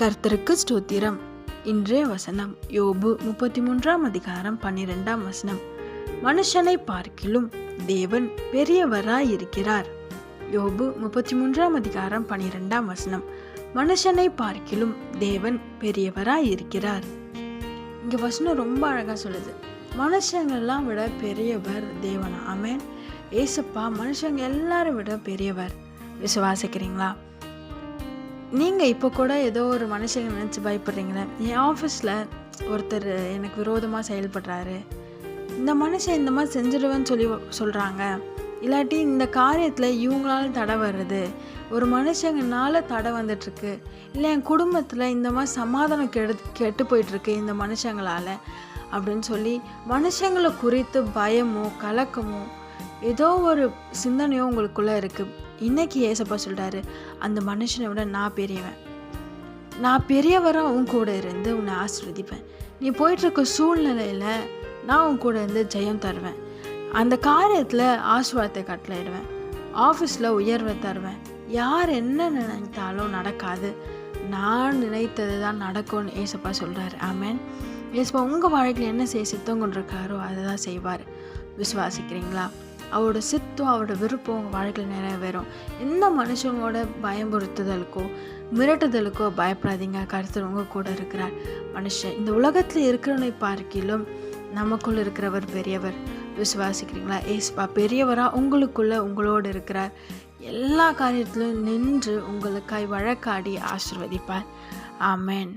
கர்த்தருக்கு ஸ்தோத்திரம். இன்றைய வசனம் யோபு 33:12. மனுஷனை பார்க்கிலும் தேவன் பெரியவராயிருக்கிறார். யோபு 33:12. மனுஷனை பார்க்கிலும் தேவன் பெரியவராயிருக்கிறார். இங்க வசனம் ரொம்ப அழகா சொல்லுது. மனுஷங்கள்லாம் விட பெரியவர் தேவனா. ஆமென். ஏசப்பா மனுஷங்க எல்லாரும் விட பெரியவர். விசுவாசிக்கிறீங்களா? நீங்கள் இப்போ கூட ஏதோ ஒரு மனுஷங்க நினச்சி பயப்படுறீங்களே. என் ஆஃபீஸில் ஒருத்தர் எனக்கு விரோதமாக செயல்படுறாரு, இந்த மனுஷன் இந்த மாதிரி செஞ்சிடுவேன்னு சொல்கிறாங்க, இல்லாட்டி இந்த காரியத்தில் இவங்களால தடை வருது, ஒரு மனுஷங்கனால தடை வந்துட்டுருக்கு, இல்லை என் குடும்பத்தில் இந்த மாதிரி சமாதானம் கெட்டு போயிட்டுருக்கு இந்த மனுஷங்களால் அப்படின்னு சொல்லி மனுஷங்களை குறித்து பயமோ கலக்கமோ ஏதோ ஒரு சிந்தனையோ உங்களுக்குள்ளே இருக்குது. இன்னைக்கு ஏசப்பா சொல்கிறாரு, அந்த மனுஷனை விட நான் பெரியவராக உன் கூட இருந்து உன்னை ஆசீர்வதிப்பேன். நீ போயிட்டுருக்க சூழ்நிலையில் நான் உன் கூட இருந்து ஜெயம் தருவேன். அந்த காரியத்தில் ஆசீர்வாதத்தை கட்டளையிடுவேன். ஆஃபீஸில் உயர்வை தருவேன். யார் என்ன நினைத்தாலும் நடக்காது, நான் நினைத்தது தான் நடக்கும்னு ஏசப்பா சொல்கிறார். ஆமென். ஏசப்பா உங்கள் வாழ்க்கையில் என்ன செய்ய சித்தம் கொண்டிருக்காரோ அதை தான் செய்வார். விசுவாசிக்கிறீங்களா? அவரோட சித்தம் அவரோட விருப்பம் உங்கள் வாழ்க்கையில் நிறைவேறும். எந்த மனுஷங்களோட பயம்புறுத்துதலுக்கோ மிரட்டுதலுக்கோ பயப்படாதீங்க. கர்த்தர் உங்கள் கூட இருக்கிறார். மனுஷன் இந்த உலகத்தில் இருக்கிறவனை பார்க்கிலும் நமக்குள்ள இருக்கிறவர் பெரியவர். விசுவாசிக்கிறீங்களா? ஏசப்பா பெரியவராக உங்களோடு இருக்கிறார். எல்லா காரியத்திலும் நின்று உங்களுக்காய் வழக்காடி ஆசீர்வதிப்பார். ஆமென்.